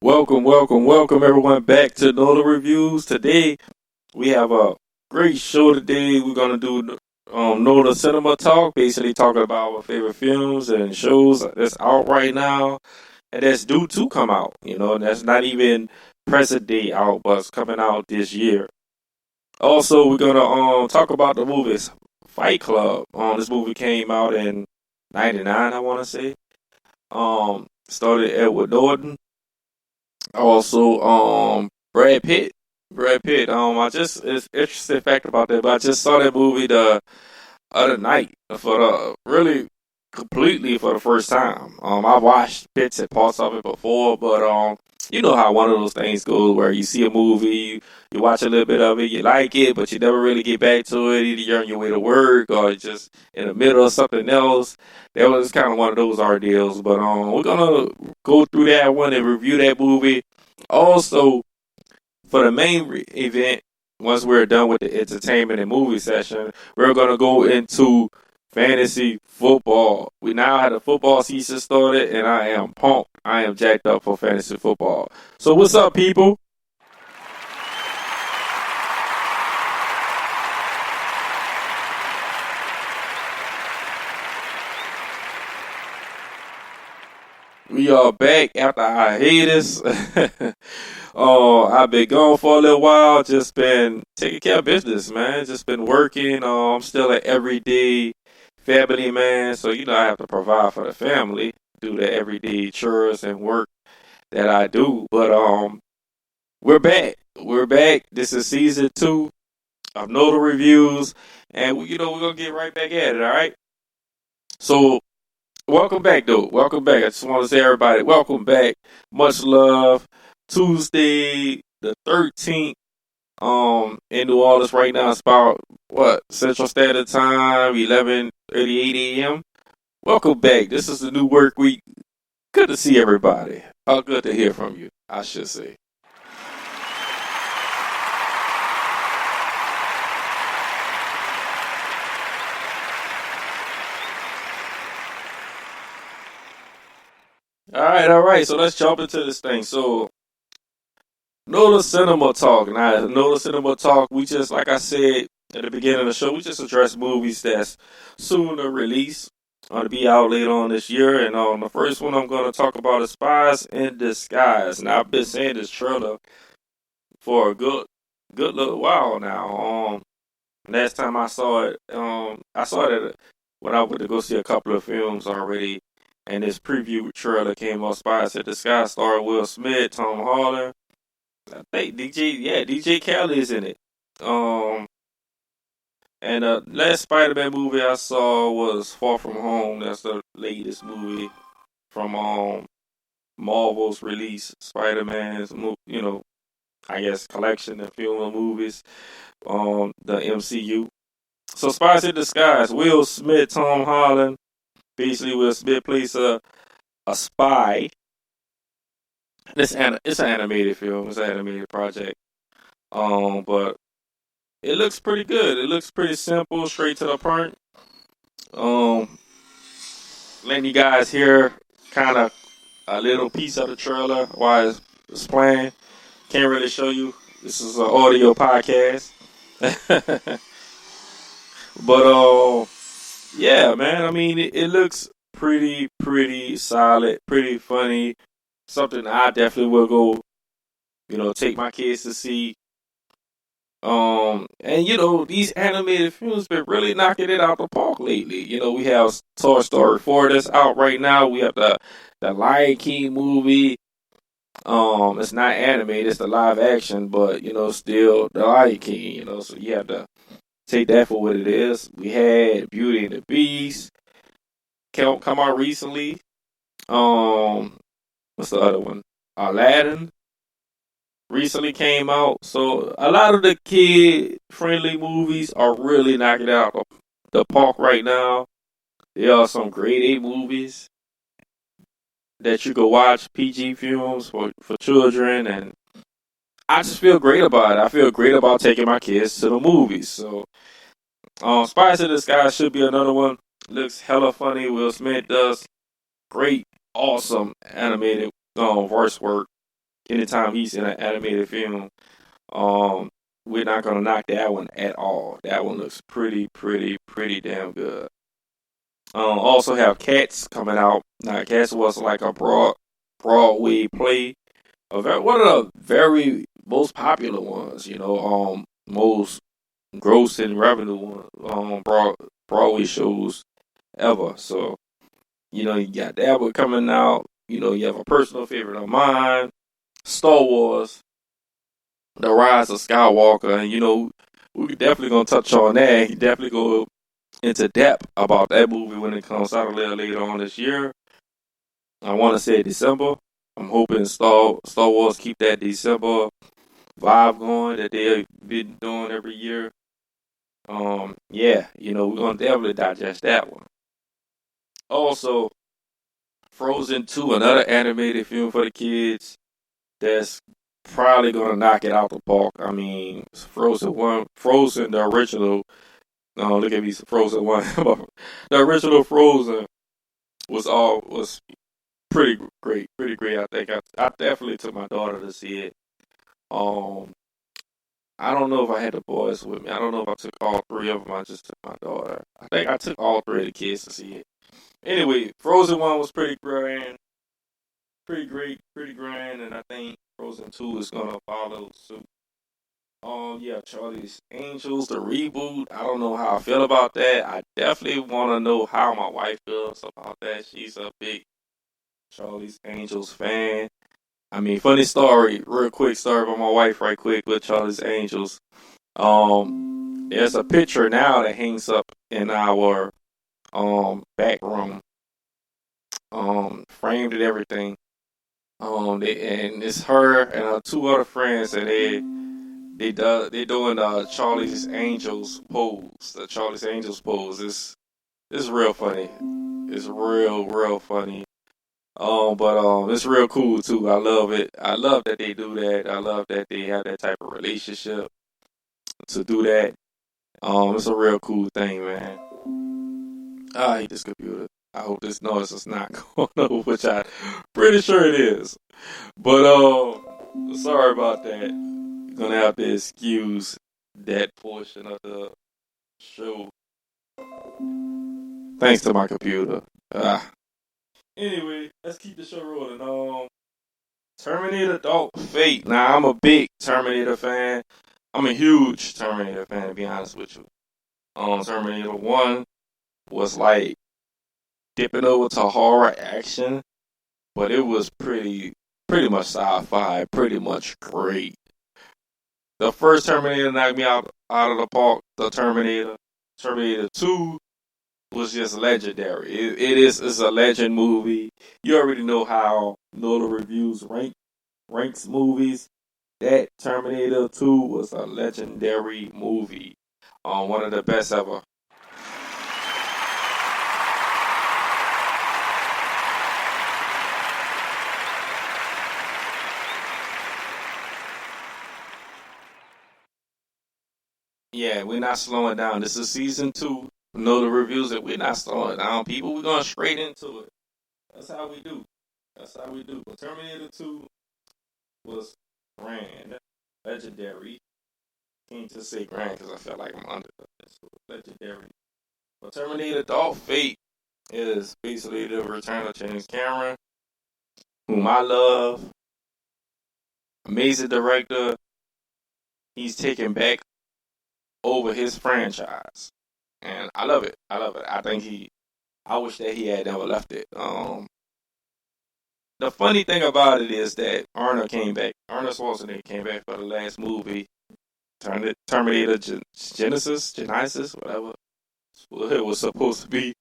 Welcome everyone back to Nola Reviews. Today we have a great show today. We're gonna do Nola Cinema Talk, basically talking about our favorite films and shows that's out right now and that's due to come out. And that's not even present day out, but it's coming out this year. Also, we're gonna talk about the movies Fight Club. This movie came out in '99, I want to say. Started Edward Norton. Also, Brad Pitt. Brad Pitt. I just it's interesting fact about that, but I just saw that movie the other night for the really completely for the first time. I watched bits and parts of it before, but you know how one of those things goes where you see a movie, you watch a little bit of it, you like it, but you never really get back to it. Either you're on your way to work or just in the middle of something else. That was kind of one of those ordeals. But we're gonna go through that one and review that movie. Also, for the main event, once we're done with the entertainment and movie session, we're gonna go into fantasy football. We now have the football season started, and I am pumped. I am jacked up for fantasy football. So what's up, people? We are back after our hiatus. I've been gone for a little while. Just been taking care of business, man. Just been working. I'm still an everyday family man, so I have to provide for the family, do the everyday chores and work that I do. But we're back. We're back. This is season 2 of Nola Reviews, and we're gonna get right back at it. All right. So welcome back, though. Welcome back. I just want to say, everybody, welcome back. Much love. Tuesday the 13th. In New Orleans right now. It's about what Central Standard Time, 11:38 a.m. Welcome back. This is the new work week. Good to see everybody. Good to hear from you, I should say. All right. So let's jump into this thing. So Nola Cinema Talk. Now, Nola Cinema Talk, we just, like I said at the beginning of the show, we just address movies that's soon to release, to be out later on this year. And the first one I'm going to talk about is Spies in Disguise. Now, I've been saying this trailer for a good little while now. Last time I saw it when I went to go see a couple of films already. And this preview trailer came on Spies in Disguise, starring Will Smith, Tom Holland. I think DJ Khaled is in it. Um, and the last Spider-Man movie I saw was Far From Home. That's the latest movie from Marvel's release. Spider-Man's, I guess collection of film of movies. The MCU. So Spies in Disguise. Will Smith, Tom Holland. Basically, Will Smith plays a spy. It's an animated film. It's an animated project. But it looks pretty good. It looks pretty simple, straight to the point. Um, letting you guys hear kind of a little piece of the trailer while it's playing. Can't really show you. This is an audio podcast. But yeah, man. I mean, it looks pretty solid, pretty funny. Something I definitely will go, take my kids to see. And these animated films been really knocking it out the park lately. We have Toy Story 4 that's out right now. We have the Lion King movie. It's not animated, it's the live action, but still the Lion King. So you have to take that for what it is. We had Beauty and the Beast come out recently. What's the other one? Aladdin recently came out. So a lot of the kid friendly movies are really knocking out the park right now. There are some grade A movies that you can watch, PG films for children, and I just feel great about it. I feel great about taking my kids to the movies. So Spies in Disguise should be another one. Looks hella funny. Will Smith does great, awesome animated voice work. anytime he's in an animated film, um, we're not gonna knock that one at all. That one looks pretty damn good. Also have Cats coming out. Now, Cats was like a Broadway play. One of the very most popular ones. Most grossing revenue one. Broadway shows ever. So you got that one coming out. You have a personal favorite of mine, Star Wars, The Rise of Skywalker, and we definitely gonna touch on that. He definitely go into depth about that movie when it comes out a little later on this year. I want to say December. I'm hoping Star Wars keep that December vibe going that they've been doing every year. Yeah, we're gonna definitely digest that one. Also, Frozen 2, another animated film for the kids that's probably gonna knock it out the park. I mean, Frozen 1, Frozen the original. Look at me, Frozen 1. The original Frozen was pretty great. I think I definitely took my daughter to see it. Um, I don't know if I had the boys with me. I don't know if I took all three of them. I just took my daughter. I think I took all three of the kids to see it. Anyway, Frozen 1 was pretty grand, pretty great, pretty grand, and I think Frozen 2 is gonna follow suit. Yeah, Charlie's Angels, the reboot. I don't know how I feel about that. I definitely want to know how my wife feels about that. She's a big Charlie's Angels fan. I mean, funny story, real quick story about my wife, right quick with Charlie's Angels. There's a picture now that hangs up in our back room, framed and everything. And it's her and her two other friends, and they doing Charlie's Angels pose. The Charlie's Angels pose. It's real funny. It's real funny. But it's real cool too. I love it. I love that they do that. I love that they have that type of relationship to do that. It's a real cool thing, man. I hate this computer. I hope this noise is not going over, which I'm pretty sure it is. But sorry about that. You're gonna have to excuse that portion of the show. Thanks to my computer. Anyway, let's keep the show rolling. Terminator Dark Fate. Now, I'm a big Terminator fan. I'm a huge Terminator fan, to be honest with you. Terminator 1 was like dipping over to horror action, but it was pretty much sci-fi, pretty much great. The first Terminator knocked me out of the park. The Terminator 2 was just legendary. It's a legend movie. You already know how Nola reviews ranks movies. That Terminator 2 was a legendary movie. One of the best ever. Yeah, we're not slowing down. This is season 2. Know the reviews that we're not slowing down, people. We're going straight into it. That's how we do. That's how we do. But Terminator 2 was grand, legendary. Can't just say grand because I felt like I'm under this. Legendary. But Terminator Dark Fate is basically the return of James Cameron, whom I love. Amazing director. He's taking back over his franchise. And I love it. I love it. I wish that he had never left it. The funny thing about it is that Arnold came back. Arnold Schwarzenegger came back for the last movie, Terminator Genesis, whatever it was supposed to be.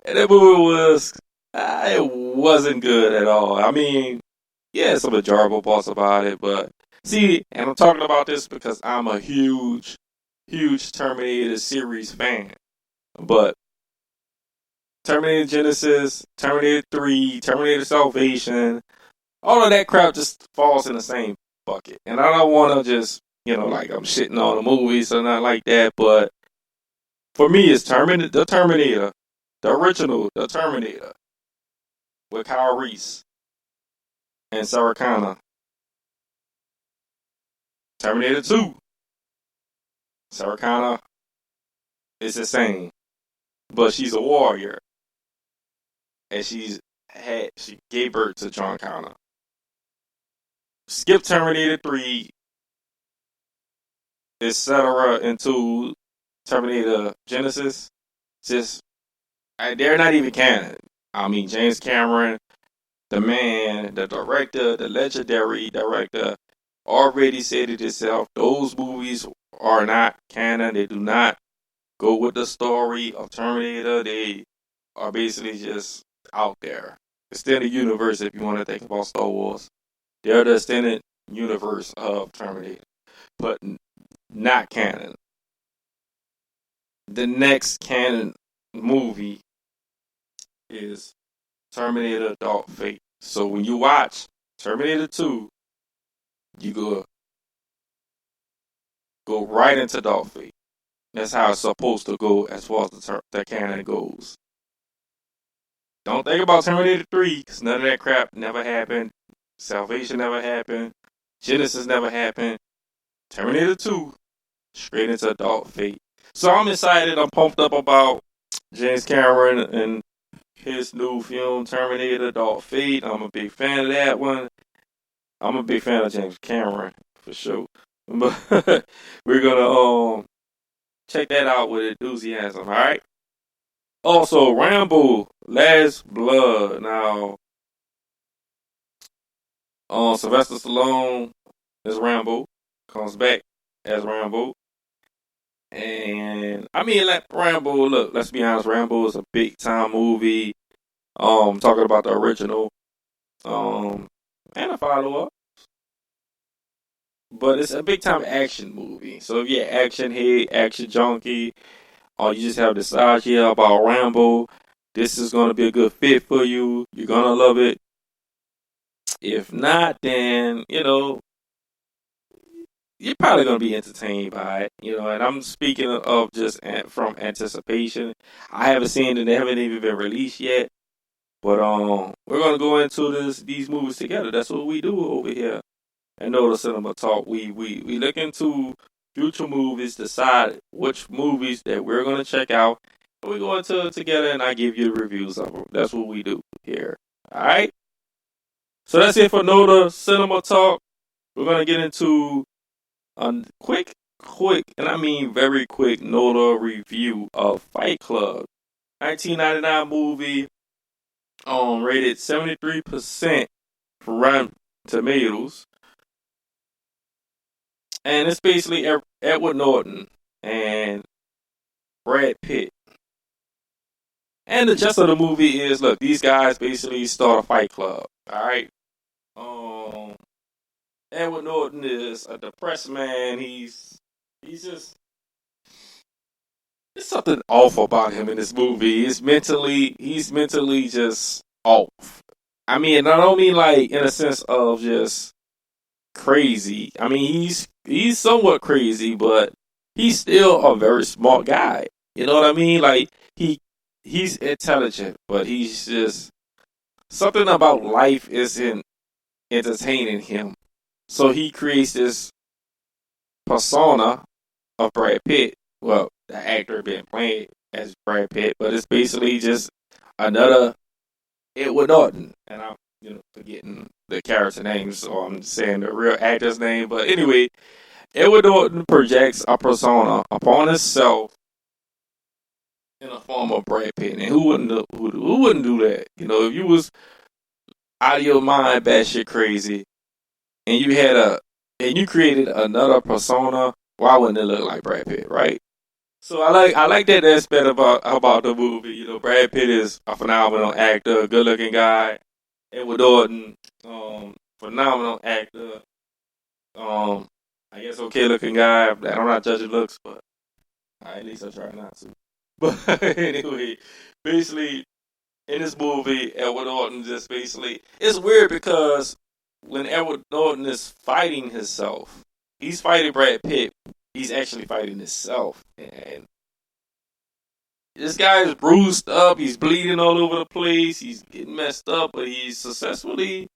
And that movie it wasn't good at all. I mean, yeah, some enjoyable parts about it, but see, and I'm talking about this because I'm a huge Terminator series fan. But Terminator Genesis, Terminator 3, Terminator Salvation, all of that crap just falls in the same bucket. And I don't want to just, like I'm shitting on the movies or not like that, but for me, it's the Terminator, the original, the Terminator, with Kyle Reese and Sarah Connor. Terminator 2. Sarah Connor is insane, but she's a warrior, and she gave birth to John Connor. Skip Terminator 3, etc. into Terminator Genesis. Just they're not even canon. I mean, James Cameron, the man, the director, the legendary director, already said it himself. Those movies are not canon. They do not go with the story of Terminator. They are basically just out there. Extended universe, if you want to think about Star Wars. They're the extended universe of Terminator, but not canon. The next canon movie is Terminator Dark Fate. So when you watch Terminator 2, you go right into Dark Fate. That's how it's supposed to go as far as the canon goes. Don't think about Terminator 3, because none of that crap never happened. Salvation never happened. Genesis never happened. Terminator 2, straight into Dark Fate. So I'm excited. I'm pumped up about James Cameron and his new film, Terminator Dark Fate. I'm a big fan of that one. I'm a big fan of James Cameron, for sure. But we're going to check that out with enthusiasm, alright? Also, Rambo, Last Blood. Now, Sylvester Stallone as Rambo, comes back as Rambo. And, I mean, like, Rambo, look, let's be honest, Rambo is a big time movie. Talking about the original, and a follow-up. But it's a big time action movie. So if you're action head, action junkie, or you just have this idea about Rambo, this is going to be a good fit for you. You're going to love it. If not, then, you're probably going to be entertained by it. And I'm speaking of just from anticipation. I haven't seen it. They haven't even been released yet. But we're going to go into these movies together. That's what we do over here. And Nola Cinema Talk, we look into future movies, decide which movies that we're going to check out, and we go into it together, and I give you reviews of them. That's what we do here. All right? So that's it for Nola Cinema Talk. We're going to get into a quick, and I mean very quick Nola review of Fight Club. 1999 movie, rated 73% for Rotten Tomatoes. And it's basically Edward Norton and Brad Pitt. And the gist of the movie is, look, these guys basically start a fight club. Alright? Edward Norton is a depressed man. He's just, there's something off about him in this movie. He's mentally just off. I mean, I don't mean like in a sense of just crazy. I mean, he's somewhat crazy, but he's still a very smart guy. You know what I mean? Like he's intelligent, but he's just something about life isn't entertaining him. So he creates this persona of Brad Pitt. Well, the actor being played as Brad Pitt, but it's basically just another Edward Norton. And I'm forgetting the character names, so I'm saying the real actor's name. But anyway, Edward Norton projects a persona upon himself in the form of Brad Pitt. And who wouldn't do that? If you was out of your mind, batshit crazy, and you created another persona, why wouldn't it look like Brad Pitt, right? So I like that aspect about the movie. Brad Pitt is a phenomenal actor, good looking guy. Edward Norton, phenomenal actor. I guess okay looking guy. I'm not judging looks, but at least I try not to. But anyway, basically in this movie, Edward Norton just basically, it's weird because when Edward Norton is fighting himself, he's fighting Brad Pitt. He's actually fighting himself, and this guy is bruised up. He's bleeding all over the place. He's getting messed up, but he's successfully